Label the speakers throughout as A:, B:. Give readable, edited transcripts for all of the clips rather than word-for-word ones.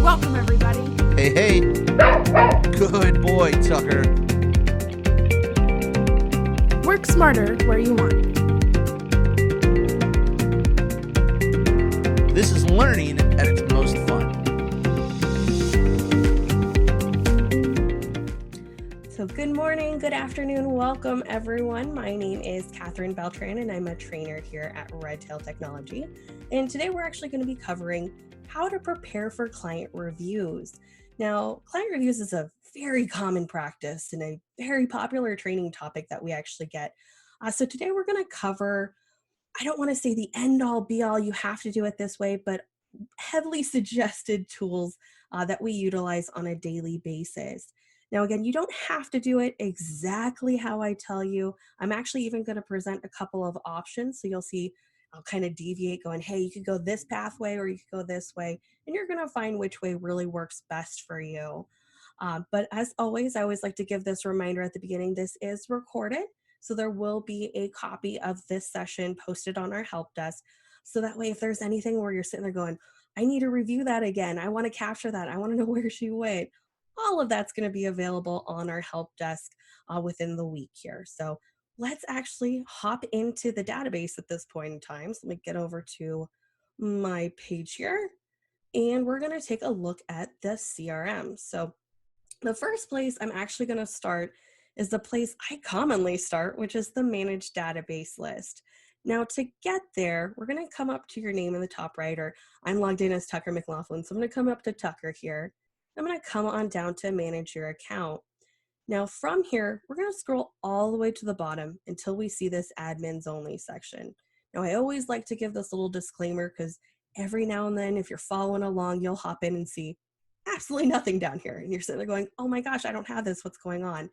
A: Welcome, everybody.
B: Hey, hey. Good boy, Tucker.
A: Work smarter where you want.
B: This is learning at its most fun.
C: So good morning, good afternoon, welcome everyone. My name is Catherine Beltran and I'm a trainer here at Redtail Technology. And today we're actually going to be covering how to prepare for client reviews. Now, client reviews is a very common practice and a very popular training topic that we actually get. So today we're going to cover, I don't want to say the end all be all, you have to do it this way, but heavily suggested tools that we utilize on a daily basis. Now, again, you don't have to do it exactly how I tell you. I'm actually even going to present a couple of options. So you'll see I'll kind of deviate going, hey, you could go this pathway or you could go this way. And you're going to find which way really works best for you. But as always, I always like to give this reminder at the beginning. This is recorded. So there will be a copy of this session posted on our help desk. So that way, if there's anything where you're sitting there going, I need to review that again. I want to capture that. I want to know where she went. All of that's going to be available on our help desk within the week here. So let's actually hop into the database at this point in time. So let me get over to my page here. And we're going to take a look at the CRM. So the first place I'm actually going to start is the place I commonly start, which is the managed database list. Now to get there, we're going to come up to your name in the top right, or I'm logged in as Tucker McLaughlin. So I'm going to come up to Tucker here. I'm going to come on down to manage your account. Now from here, we're going to scroll all the way to the bottom until we see this admins only section. Now I always like to give this little disclaimer because every now and then, if you're following along, you'll hop in and see absolutely nothing down here. And you're sitting there going, oh my gosh, I don't have this, what's going on?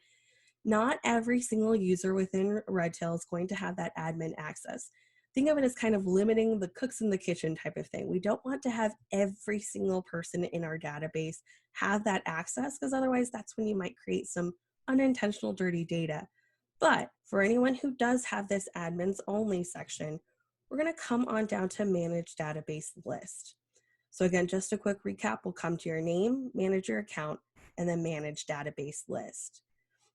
C: Not every single user within Redtail is going to have that admin access. Think of it as kind of limiting the cooks in the kitchen type of thing. We don't want to have every single person in our database have that access, because otherwise that's when you might create some unintentional dirty data. But for anyone who does have this admins only section, we're going to come on down to manage database list. So again, just a quick recap, we'll come to your name, manage your account, and then manage database list.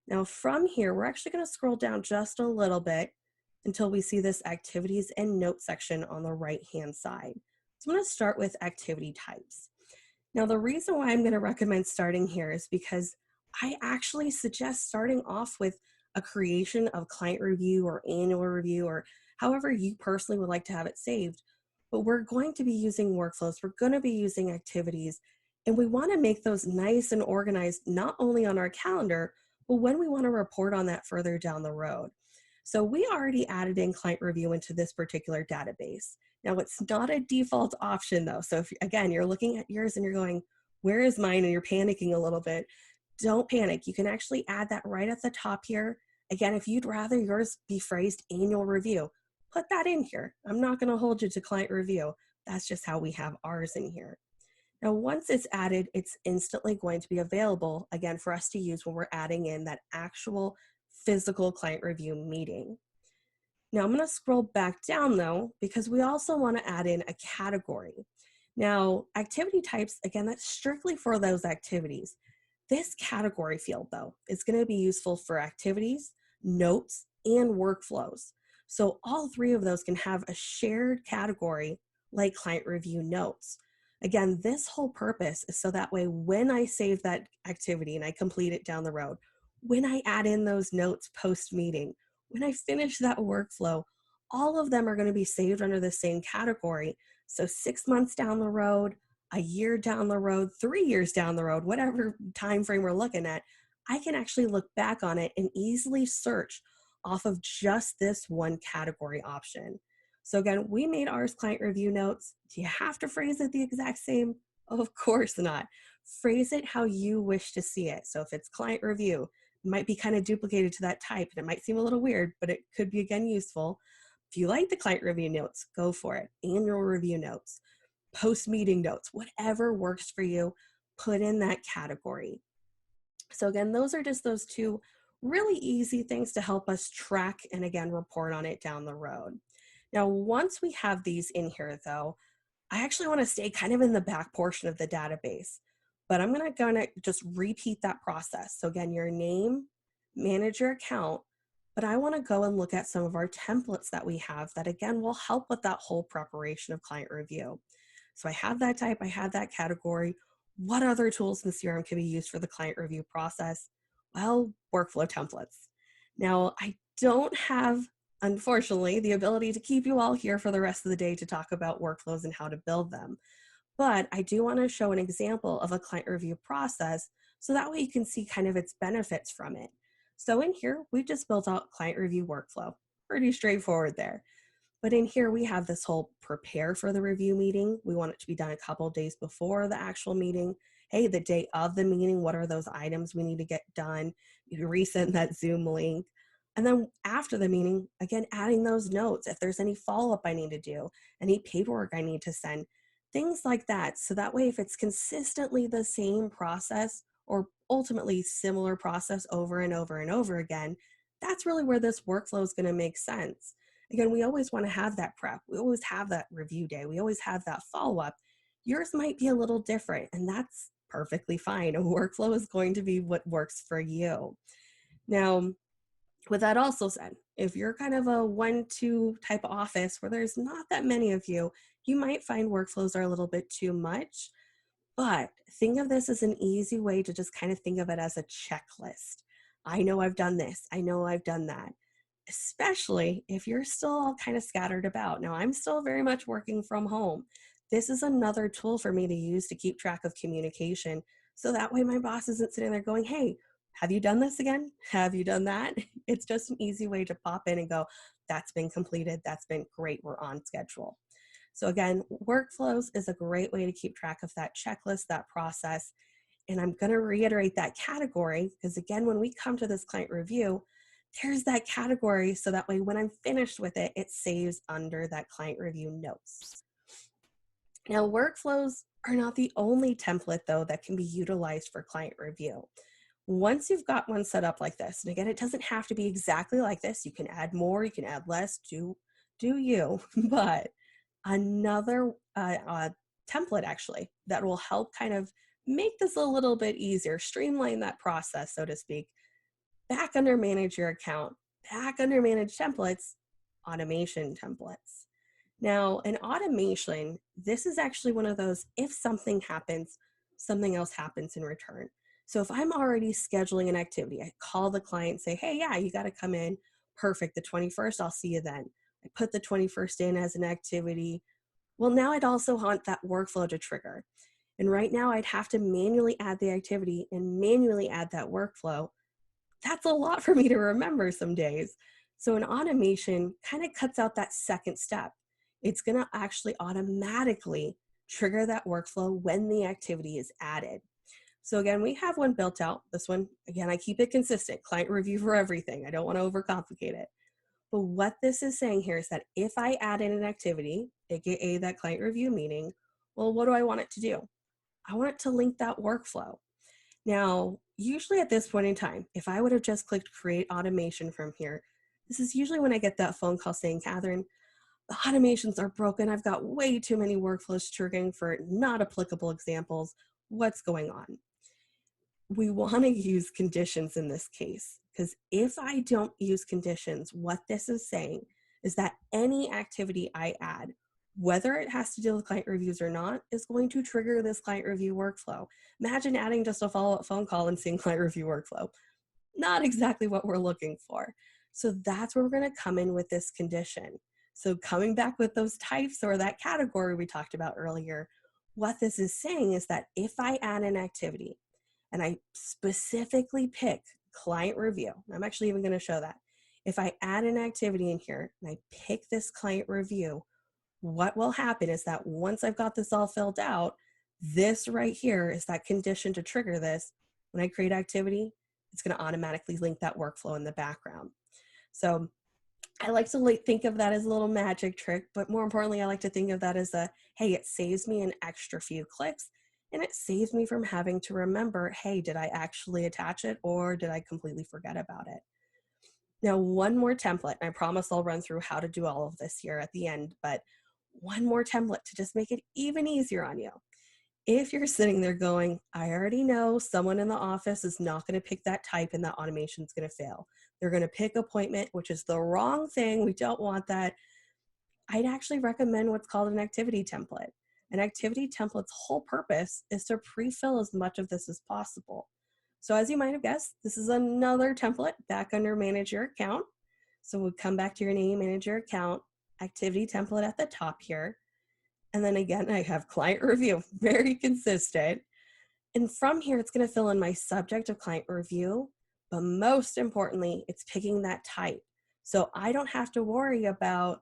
C: Now from here, we're actually going to scroll down just a little bit until we see this activities and notes section on the right-hand side. So I'm going to start with activity types. Now the reason why I'm going to recommend starting here is because I actually suggest starting off with a creation of client review or annual review or however you personally would like to have it saved. But we're going to be using workflows, we're going to be using activities, and we want to make those nice and organized, not only on our calendar, but when we want to report on that further down the road. So we already added in client review into this particular database. Now it's not a default option though. So if, again, you're looking at yours and you're going, where is mine? And you're panicking a little bit, don't panic. You can actually add that right at the top here. Again, if you'd rather yours be phrased annual review, put that in here. I'm not going to hold you to client review. That's just how we have ours in here. Now, once it's added, it's instantly going to be available, again, for us to use when we're adding in that actual physical client review meeting. Now, I'm going to scroll back down, though, because we also want to add in a category. Now, activity types, again, that's strictly for those activities. This category field, though, is going to be useful for activities, notes, and workflows. So all three of those can have a shared category like client review notes. Again, this whole purpose is so that way when I save that activity and I complete it down the road, when I add in those notes post-meeting, when I finish that workflow, all of them are going to be saved under the same category. So 6 months down the road, a year down the road, 3 years down the road, whatever time frame we're looking at, I can actually look back on it and easily search off of just this one category option. So again, we made ours client review notes. Do you have to phrase it the exact same? Of course not. Phrase it how you wish to see it. So if it's client review, it might be kind of duplicated to that type and it might seem a little weird, but it could be again useful. If you like the client review notes, go for it. Annual review notes, post-meeting notes, whatever works for you, put in that category. So again, those are just those two really easy things to help us track and again, report on it down the road. Now, once we have these in here though, I actually want to stay kind of in the back portion of the database. but I'm gonna just repeat that process. So again, your name, manage your account, but I wanna go and look at some of our templates that we have that again will help with that whole preparation of client review. So I have that type, I have that category. What other tools in the CRM can be used for the client review process? Well, workflow templates. Now, I don't have, unfortunately, the ability to keep you all here for the rest of the day to talk about workflows and how to build them. But I do want to show an example of a client review process so that way you can see kind of its benefits from it. So in here, we just built out client review workflow. Pretty straightforward there. But in here, we have this whole prepare for the review meeting. We want it to be done a couple of days before the actual meeting. Hey, the day of the meeting, what are those items we need to get done? You resend that Zoom link. And then after the meeting, again, adding those notes. If there's any follow up I need to do, any paperwork I need to send, things like that. So that way, if it's consistently the same process or ultimately similar process over and over and over again, that's really where this workflow is going to make sense. Again, we always want to have that prep. We always have that review day. We always have that follow up. Yours might be a little different, and that's perfectly fine. A workflow is going to be what works for you. Now, with that also said, if you're kind of a 1-2 type office where there's not that many of you, you might find workflows are a little bit too much. But think of this as an easy way to just kind of think of it as a checklist. I know I've done this. I know I've done that, especially if you're still all kind of scattered about. Now, I'm still very much working from home. This is another tool for me to use to keep track of communication. So that way my boss isn't sitting there going, hey, have you done this again? Have you done that? It's just an easy way to pop in and go, that's been completed. That's been great. We're on schedule. So again, workflows is a great way to keep track of that checklist, that process. And I'm going to reiterate that category because again, when we come to this client review, there's that category. So that way, when I'm finished with it, it saves under that client review notes. Now, workflows are not the only template though that can be utilized for client review. Once you've got one set up like this, and again, it doesn't have to be exactly like this. You can add more, you can add less, do you, but another template actually that will help kind of make this a little bit easier, streamline that process, so to speak. Back under manage your account, back under manage templates, automation templates. Now, an automation, this is actually one of those, if something happens, something else happens in return. So if I'm already scheduling an activity, I call the client, say, hey, yeah, you got to come in. Perfect. The 21st, I'll see you then. I put the 21st in as an activity. Well, now I'd also want that workflow to trigger. And right now I'd have to manually add the activity and manually add that workflow. That's a lot for me to remember some days. So an automation kind of cuts out that second step. It's going to actually automatically trigger that workflow when the activity is added. So again, we have one built out. This one, again, I keep it consistent. Client review for everything. I don't want to overcomplicate it. But what this is saying here is that if I add in an activity, aka that client review meeting, well, what do I want it to do? I want it to link that workflow. Now, usually at this point in time, if I would have just clicked create automation from here, this is usually when I get that phone call saying, Catherine, the automations are broken. I've got way too many workflows triggering for not applicable examples. What's going on? We want to use conditions in this case, because if I don't use conditions, what this is saying is that any activity I add, whether it has to deal with client reviews or not, is going to trigger this client review workflow. Imagine adding just a follow-up phone call and seeing client review workflow. Not exactly what we're looking for. So that's where we're going to come in with this condition. So coming back with those types or that category we talked about earlier, what this is saying is that if I add an activity, and I specifically pick client review, I'm actually even going to show that. If I add an activity in here and I pick this client review, what will happen is that once I've got this all filled out, this right here is that condition to trigger this. When I create activity, it's going to automatically link that workflow in the background. So I like to think of that as a little magic trick, but more importantly, I like to think of that as hey, it saves me an extra few clicks. And it saves me from having to remember, hey, did I actually attach it or did I completely forget about it? Now, one more template, and I promise I'll run through how to do all of this here at the end, but one more template to just make it even easier on you. If you're sitting there going, I already know someone in the office is not going to pick that type and that automation is going to fail. They're going to pick appointment, which is the wrong thing. We don't want that. I'd actually recommend what's called an activity template. An activity template's whole purpose is to pre-fill as much of this as possible. So as you might have guessed, this is another template back under manage your account. So we'll come back to your name, manage your account, activity template at the top here. And then again, I have client review, very consistent. And from here, it's going to fill in my subject of client review. But most importantly, it's picking that type. So I don't have to worry about,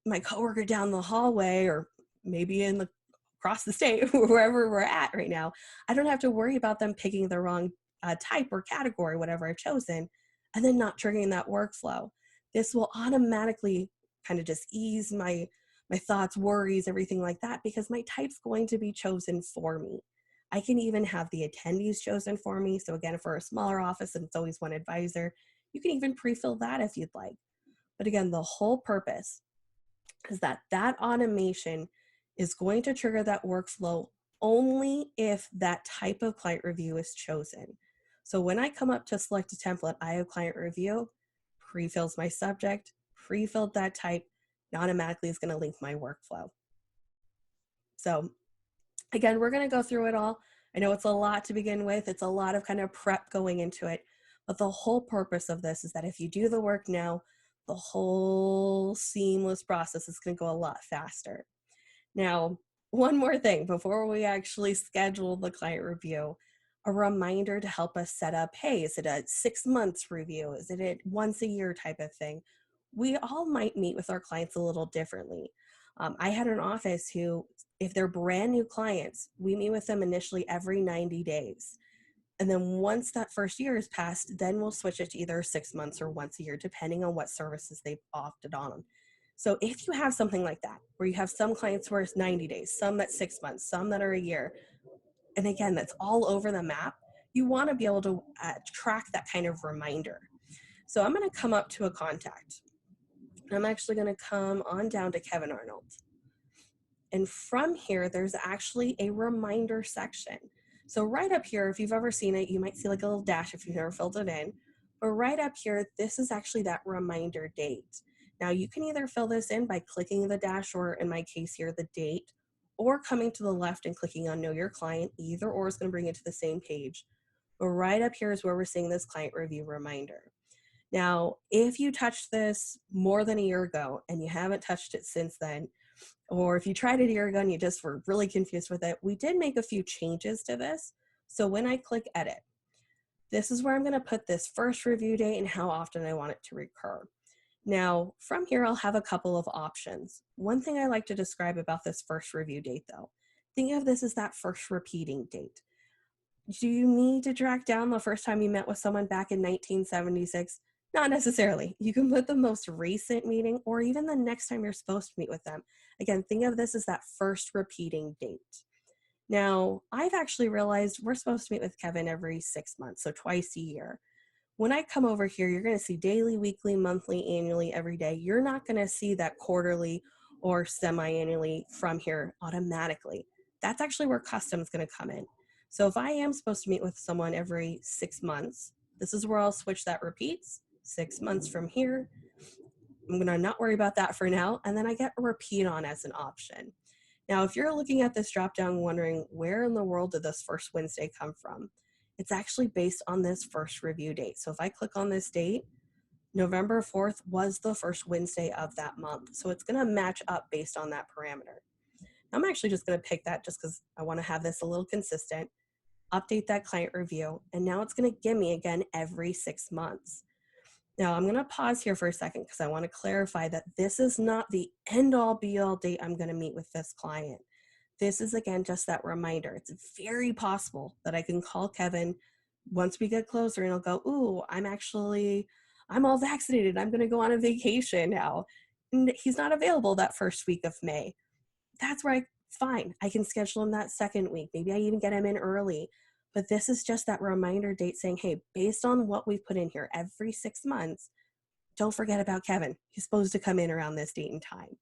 C: my coworker down the hallway or maybe across the state, wherever we're at right now. I don't have to worry about them picking the wrong type or category, whatever I've chosen, and then not triggering that workflow. This will automatically kind of just ease my thoughts, worries, everything like that, because my type's going to be chosen for me. I can even have the attendees chosen for me. So again, for a smaller office and it's always one advisor, you can even pre-fill that if you'd like. But again, the whole purpose is that automation is going to trigger that workflow only if that type of client review is chosen. So when I come up to select a template, I have client review, pre-fills my subject, pre-filled that type, and automatically is going to link my workflow. So again, we're going to go through it all. I know it's a lot to begin with. It's a lot of kind of prep going into it. But the whole purpose of this is that if you do the work now, the whole seamless process is going to go a lot faster. Now, one more thing before we actually schedule the client review, a reminder to help us set up, hey, is it a 6 months review? Is it a once a year type of thing? We all might meet with our clients a little differently. I had an office who, if they're brand new clients, we meet with them initially every 90 days. And then once that first year is passed, then we'll switch it to either 6 months or once a year, depending on what services they've opted on. So if you have something like that, where you have some clients where it's 90 days, some that's 6 months, some that are a year, and again, that's all over the map, you want to be able to track that kind of reminder. So I'm going to come up to a contact. I'm actually going to come on down to Kevin Arnold. And from here, there's actually a reminder section. So right up here, if you've ever seen it, you might see like a little dash if you've never filled it in. But right up here, this is actually that reminder date. Now you can either fill this in by clicking the dash, or in my case here, the date, or coming to the left and clicking on Know Your Client. Either or is going to bring it to the same page. But right up here is where we're seeing this client review reminder. Now, if you touched this more than a year ago and you haven't touched it since then, or if you tried it a year ago and you just were really confused with it, we did make a few changes to this. So when I click edit, this is where I'm going to put this first review date and how often I want it to recur. Now, from here, I'll have a couple of options. One thing I like to describe about this first review date, though, think of this as that first repeating date. Do you need to track down the first time you met with someone back in 1976? Not necessarily. You can put the most recent meeting or even the next time you're supposed to meet with them. Again, think of this as that first repeating date. Now, I've actually realized we're supposed to meet with Kevin every 6 months, so twice a year. When I come over here, you're going to see daily, weekly, monthly, annually, every day. You're not going to see that quarterly or semi-annually from here automatically. That's actually where custom is going to come in. So if I am supposed to meet with someone every 6 months, this is where I'll switch that repeats. 6 months from here, I'm going to not worry about that for now. And then I get a repeat on as an option. Now, if you're looking at this dropdown wondering where in the world did this first Wednesday come from, it's actually based on this first review date. So if I click on this date, November 4th was the first Wednesday of that month. So it's going to match up based on that parameter. I'm actually just going to pick that just because I want to have this a little consistent, update that client review, and now it's going to give me again every 6 months. Now I'm going to pause here for a second because I want to clarify that this is not the end all be all date I'm going to meet with this client. This is again just that reminder. It's very possible that I can call Kevin once we get closer and he'll go, ooh, I'm all vaccinated. I'm going to go on a vacation now. And he's not available that first week of May. That's where fine, I can schedule him that second week. Maybe I even get him in early. But this is just that reminder date saying, hey, based on what we've put in here every 6 months, don't forget about Kevin. He's supposed to come in around this date and time.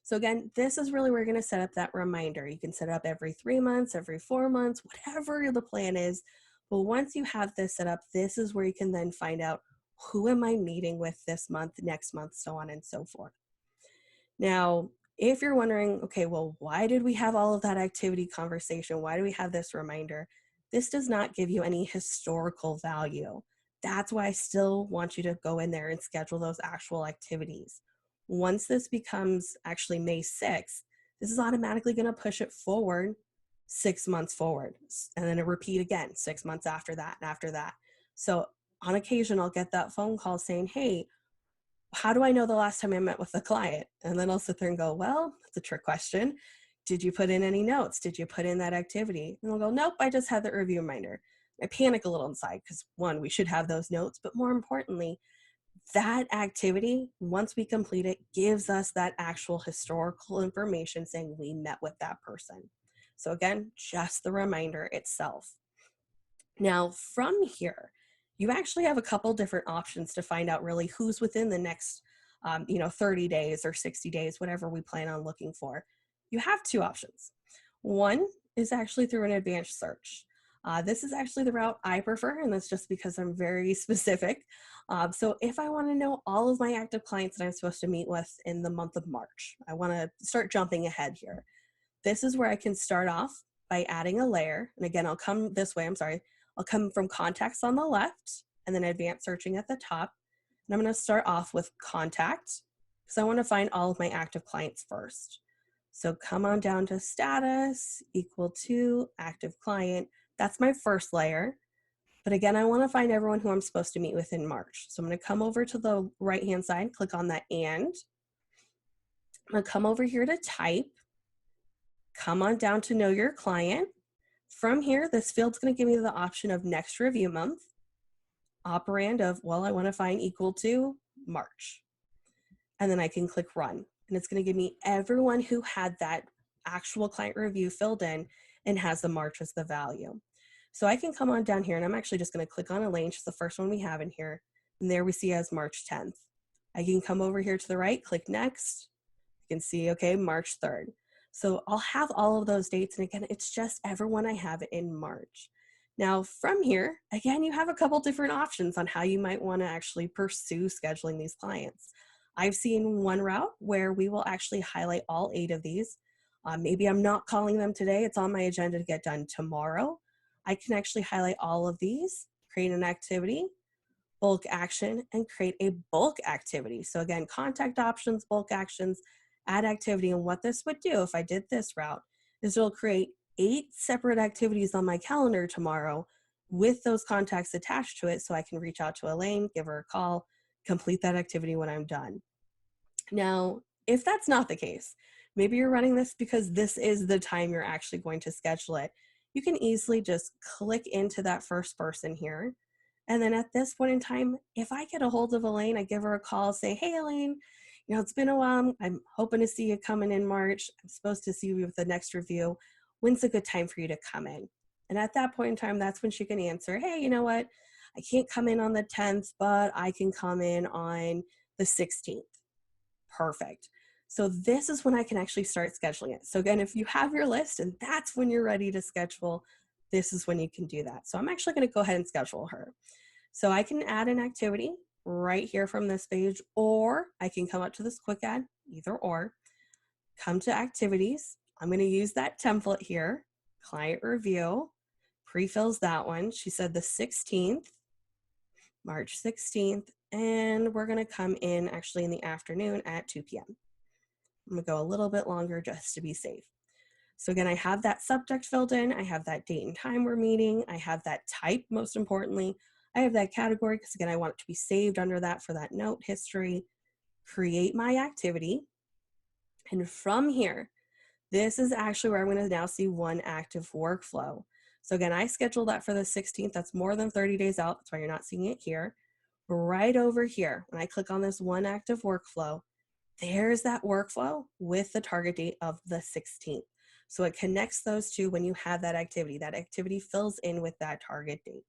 C: So again, this is really where you're going to set up that reminder. You can set it up every 3 months, every 4 months, whatever the plan is. But once you have this set up, this is where you can then find out, who am I meeting with this month, next month, so on and so forth. Now, if you're wondering, okay, well, why did we have all of that activity conversation? Why do we have this reminder? This does not give you any historical value. That's why I still want you to go in there and schedule those actual activities. Once this becomes actually May 6th, this is automatically going to push it forward 6 months forward. And then it repeat again 6 months after that and after that. So on occasion, I'll get that phone call saying, hey, how do I know the last time I met with a client? And then I'll sit there and go, well, that's a trick question. Did you put in any notes? Did you put in that activity? And they'll go, nope, I just had the review reminder. I panic a little inside because one, we should have those notes, but more importantly, that activity, once we complete it, gives us that actual historical information saying we met with that person. So again, just the reminder itself. Now, from here, you actually have a couple different options to find out really who's within the next 30 days or 60 days, whatever we plan on looking for. You have two options. One is actually through an advanced search. This is actually the route I prefer, and that's just because I'm very specific. So if I want to know all of my active clients that I'm supposed to meet with in the month of March, I want to start jumping ahead here. This is where I can start off by adding a layer. And again, I'll come this way, I'll come from contacts on the left and then advanced searching at the top. And I'm going to start off with contact because I want to find all of my active clients first. So come on down to status equal to active client. That's my first layer. But again, I want to find everyone who I'm supposed to meet with in March. So I'm going to come over to the right-hand side, click on that and. I'm going to come over here to type. Come on down to know your client. From here, this field's going to give me the option of next review month, operand of, well, I want to find equal to March. And then I can click run. And it's going to give me everyone who had that actual client review filled in and has the March as the value. So I can come on down here and I'm actually just going to click on Elaine, which is the first one we have in here. And there we see as March 10th. I can come over here to the right, click next. You can see, okay, March 3rd. So I'll have all of those dates. And again, it's just everyone I have in March. Now from here, again, you have a couple different options on how you might want to actually pursue scheduling these clients. I've seen one route where we will actually highlight all 8 of these. Maybe I'm not calling them today. It's on my agenda to get done tomorrow. I can actually highlight all of these, create an activity, bulk action, and create a bulk activity. So again, contact options, bulk actions, add activity. And what this would do if I did this route is it'll create 8 separate activities on my calendar tomorrow with those contacts attached to it so I can reach out to Elaine, give her a call, complete that activity when I'm done. Now, if that's not the case, maybe you're running this because this is the time you're actually going to schedule it. You can easily just click into that first person here. And then at this point in time, if I get a hold of Elaine, I give her a call, say, hey, Elaine, it's been a while. I'm hoping to see you coming in March. I'm supposed to see you with the next review. When's a good time for you to come in? And at that point in time, that's when she can answer, hey, you know what? I can't come in on the 10th, but I can come in on the 16th. Perfect. So this is when I can actually start scheduling it. So again, if you have your list and that's when you're ready to schedule, this is when you can do that. So I'm actually going to go ahead and schedule her. So I can add an activity right here from this page, or I can come up to this quick add, either or, come to activities. I'm going to use that template here, client review, pre-fills that one. She said the 16th, March 16th, and we're going to come in actually in the afternoon at 2 p.m. I'm going to go a little bit longer just to be safe. So again, I have that subject filled in. I have that date and time we're meeting. I have that type, most importantly. I have that category because again, I want it to be saved under that for that note history. Create my activity. And from here, this is actually where I'm going to now see one active workflow. So again, I scheduled that for the 16th. That's more than 30 days out. That's why you're not seeing it here. Right over here, when I click on this one active workflow, there's that workflow with the target date of the 16th. So it connects those two when you have that activity. That activity fills in with that target date.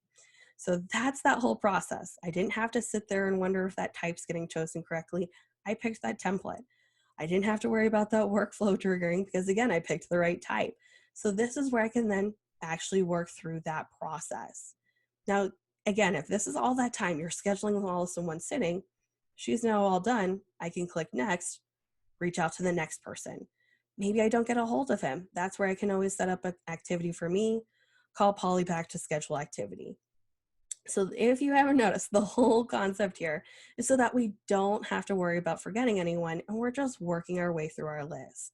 C: So that's that whole process. I didn't have to sit there and wonder if that type's getting chosen correctly. I picked that template. I didn't have to worry about that workflow triggering because again, I picked the right type. So this is where I can then actually work through that process. Now, again, if this is all that time, you're scheduling all this in one sitting, she's now all done. I can click next, reach out to the next person. Maybe I don't get a hold of him. That's where I can always set up an activity for me, call Polly back to schedule activity. So if you haven't noticed, the whole concept here is so that we don't have to worry about forgetting anyone and we're just working our way through our list.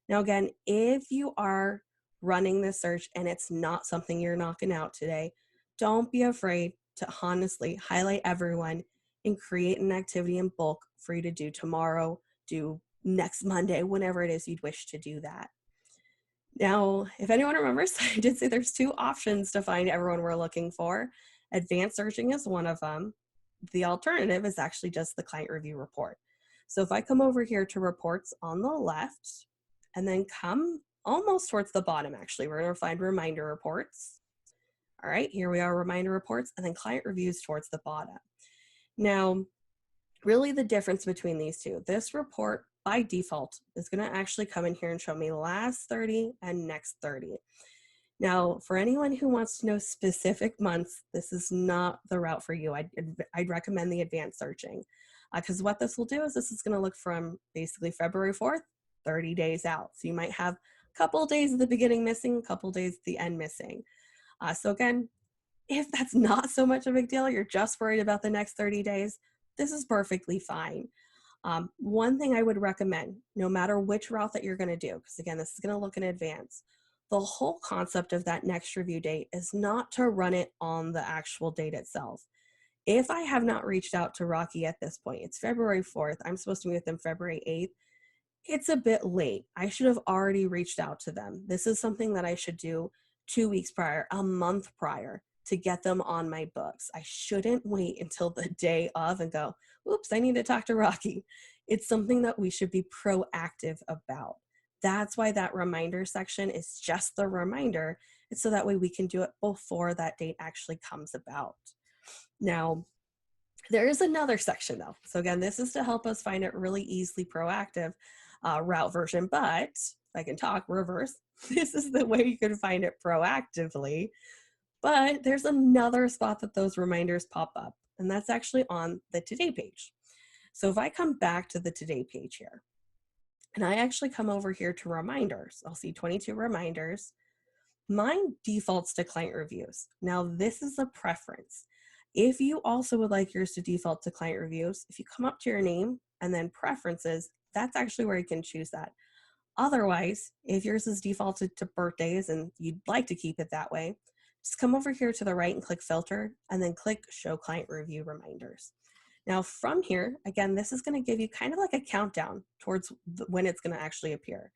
C: Now, again, if you are running this search and it's not something you're knocking out today, don't be afraid to honestly highlight everyone and create an activity in bulk for you to do tomorrow, do next Monday, whenever it is you'd wish to do that. Now, if anyone remembers, I did say there's two options to find everyone we're looking for. Advanced searching is one of them. The alternative is actually just the client review report. So if I come over here to reports on the left and then come almost towards the bottom, actually, we're going to find reminder reports. All right, here we are, reminder reports, and then client reviews towards the bottom. Now, really the difference between these two, this report by default is going to actually come in here and show me last 30 and next 30. Now, for anyone who wants to know specific months, this is not the route for you. I'd recommend the advanced searching because what this will do is this is going to look from basically February 4th, 30 days out. So you might have a couple days at the beginning missing, a couple days at the end missing. So again, if that's not so much a big deal, you're just worried about the next 30 days, this is perfectly fine. One thing I would recommend, no matter which route that you're going to do, because again, this is going to look in advance, the whole concept of that next review date is not to run it on the actual date itself. If I have not reached out to Rocky at this point, it's February 4th, I'm supposed to meet with them February 8th, it's a bit late. I should have already reached out to them. This is something that I should do 2 weeks prior, a month prior to get them on my books. I shouldn't wait until the day of and go, oops, I need to talk to Rocky. It's something that we should be proactive about. That's why that reminder section is just the reminder. It's so that way we can do it before that date actually comes about. Now, there is another section though. So again, this is to help us find it really easily proactive route version, but if I can talk reverse, this is the way you can find it proactively. But there's another spot that those reminders pop up, and that's actually on the Today page. So if I come back to the Today page here, and I actually come over here to reminders, I'll see 22 reminders. Mine defaults to client reviews. Now, this is a preference. If you also would like yours to default to client reviews, if you come up to your name and then preferences, that's actually where you can choose that. Otherwise, if yours is defaulted to birthdays and you'd like to keep it that way, just come over here to the right and click filter and then click show client review reminders. Now from here, again, this is going to give you kind of like a countdown towards when it's going to actually appear.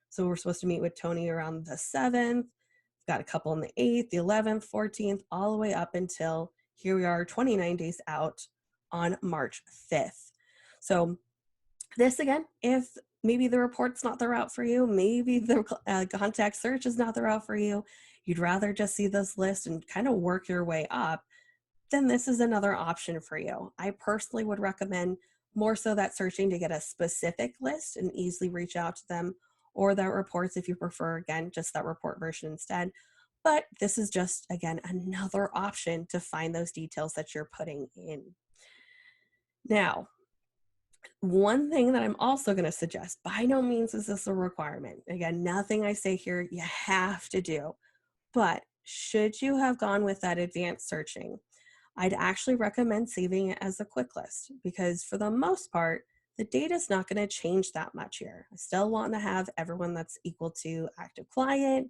C: So we're supposed to meet with Tony around the 7th, got a couple on the 8th, the 11th, 14th, all the way up until here we are 29 days out on March 5th. So this again, if maybe the report's not the route for you, maybe the contact search is not the route for you, you'd rather just see this list and kind of work your way up, then this is another option for you. I personally would recommend more so that searching to get a specific list and easily reach out to them, or that reports if you prefer, again, just that report version instead. But this is just, again, another option to find those details that you're putting in. Now, one thing that I'm also going to suggest, by no means is this a requirement. Again, nothing I say here you have to do, but should you have gone with that advanced searching, I'd actually recommend saving it as a quick list because for the most part, the data is not going to change that much here. I still want to have everyone that's equal to active client.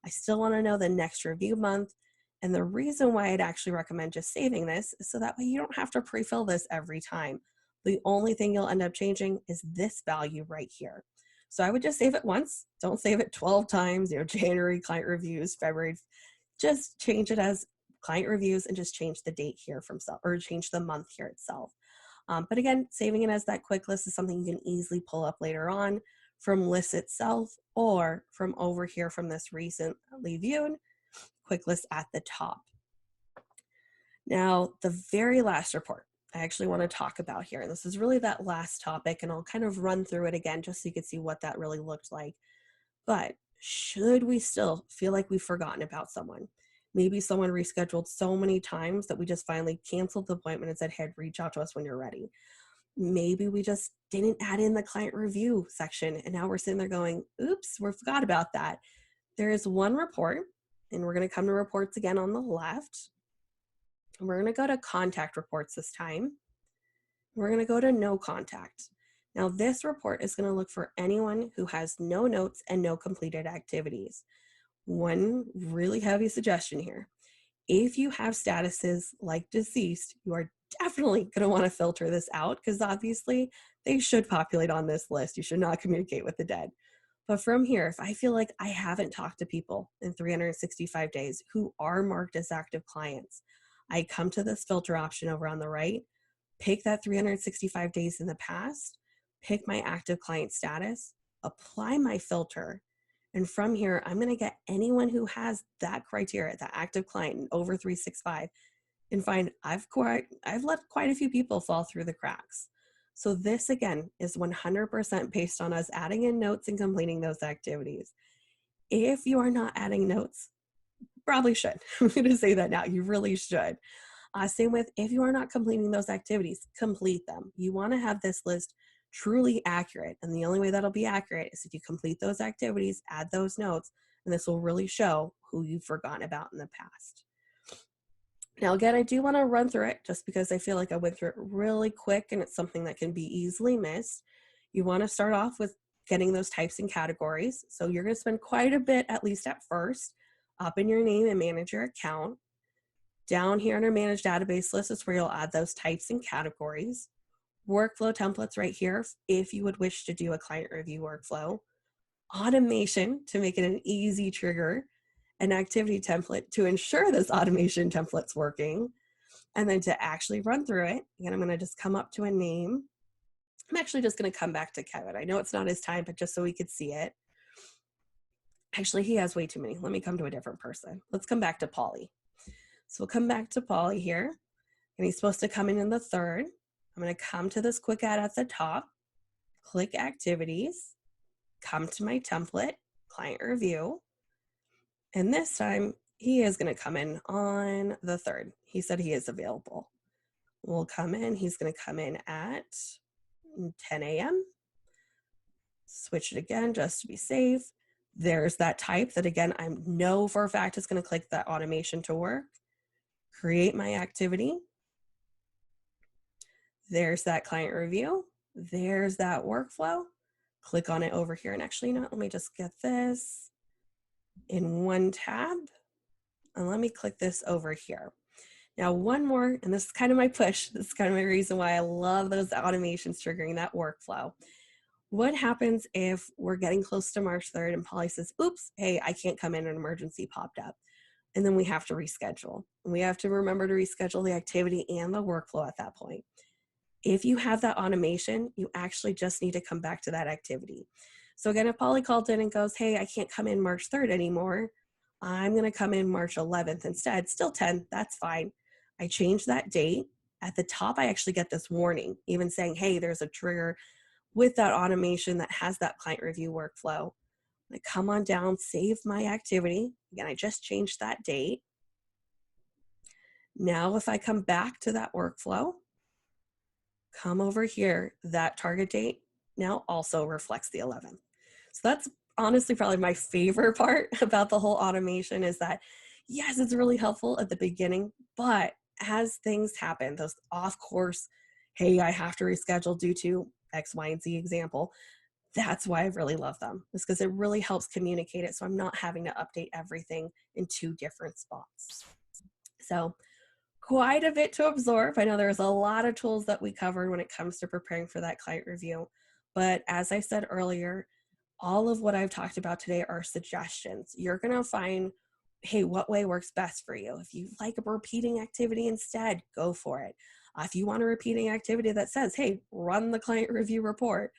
C: I still want to know the next review month. And the reason why I'd actually recommend just saving this is so that way you don't have to pre-fill this every time. The only thing you'll end up changing is this value right here. So I would just save it once. Don't save it 12 times, January client reviews, February. Just change it as client reviews and just change the date here from self, or change the month here itself. But again, saving it as that quick list is something you can easily pull up later on from list itself or from over here from this recently viewed quick list at the top. Now, the very last report. I actually want to talk about here. And this is really that last topic, and I'll kind of run through it again just so you can see what that really looked like. But should we still feel like we've forgotten about someone? Maybe someone rescheduled so many times that we just finally canceled the appointment and said, hey, reach out to us when you're ready. Maybe we just didn't add in the client review section, and now we're sitting there going, oops, we forgot about that. There is one report, and we're going to come to reports again on the left. And we're going to go to contact reports this time. We're going to go to no contact. Now, this report is going to look for anyone who has no notes and no completed activities. One really heavy suggestion here. If you have statuses like deceased, you are definitely going to want to filter this out because obviously they should populate on this list. You should not communicate with the dead. But from here, if I feel like I haven't talked to people in 365 days who are marked as active clients, I come to this filter option over on the right, pick that 365 days in the past, pick my active client status, apply my filter, and from here, I'm going to get anyone who has that criteria, that active client over 365, and find I've let quite a few people fall through the cracks. So this again is 100% based on us adding in notes and completing those activities. If you are not adding notes, probably should. I'm going to say that now. You really should. Same with if you are not completing those activities, complete them. You want to have this list truly accurate. And the only way that'll be accurate is if you complete those activities, add those notes, and this will really show who you've forgotten about in the past. Now, again, I do want to run through it just because I feel like I went through it really quick and it's something that can be easily missed. You want to start off with getting those types and categories. So you're going to spend quite a bit, at least at first, up in your name and manage your account. Down here under manage database list is where you'll add those types and categories. Workflow templates right here if you would wish to do a client review workflow. Automation to make it an easy trigger. An activity template to ensure this automation template's working. And then to actually run through it, again, I'm going to just come up to a name. I'm actually just going to come back to Kevin. I know it's not his time, but just so we could see it. Actually, he has way too many. Let me come to a different person. Let's come back to Polly. So we'll come back to Polly here, and he's supposed to come in the third. I'm going to come to this quick add at the top, click activities, come to my template, client review, and this time he is going to come in on the third. He said he is available. We'll come in. He's going to come in at 10 a.m. Switch it again just to be safe. There's that type that, again, I know for a fact it's going to click that automation to work. Create my activity. There's that client review. There's that workflow. Click on it over here. And actually, let me just get this in one tab. And let me click this over here. Now, one more, and this is kind of my push. This is kind of my reason why I love those automations triggering that workflow. What happens if we're getting close to March 3rd and Polly says, oops, hey, I can't come in, an emergency popped up. And then we have to reschedule. And we have to remember to reschedule the activity and the workflow at that point. If you have that automation, you actually just need to come back to that activity. So again, if Polly called in and goes, hey, I can't come in March 3rd anymore, I'm going to come in March 11th instead. Still 10, that's fine. I change that date. At the top, I actually get this warning, even saying, hey, there's a trigger with that automation that has that client review workflow. I come on down, save my activity. Again, I just changed that date. Now, if I come back to that workflow, come over here, that target date now also reflects the 11th. So that's honestly probably my favorite part about the whole automation is that, yes, it's really helpful at the beginning, but as things happen, those off course, hey, I have to reschedule due to X, Y, and Z example, that's why I really love them. It's because it really helps communicate it. So I'm not having to update everything in two different spots. So quite a bit to absorb. I know there's a lot of tools that we covered when it comes to preparing for that client review. But as I said earlier, all of what I've talked about today are suggestions. You're going to find, hey, what way works best for you? If you like a repeating activity instead, go for it. If you want a repeating activity that says, hey, run the client review report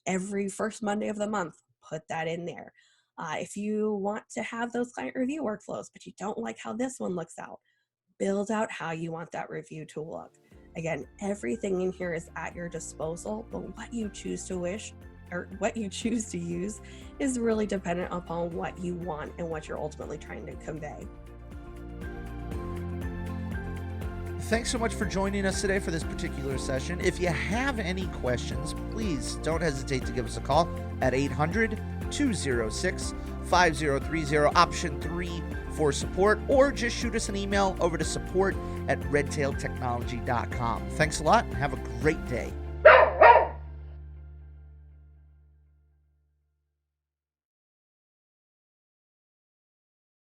C: every first Monday of the month, put that in there. If you want to have those client review workflows, but you don't like how this one looks out, build out how you want that review to look. Again, everything in here is at your disposal, but what you choose to use is really dependent upon what you want and what you're ultimately trying to convey.
B: Thanks so much for joining us today for this particular session. If you have any questions, please don't hesitate to give us a call at 800-206-5030, option 3 for support, or just shoot us an email over to support@redtailtechnology.com. Thanks a lot and have a great day.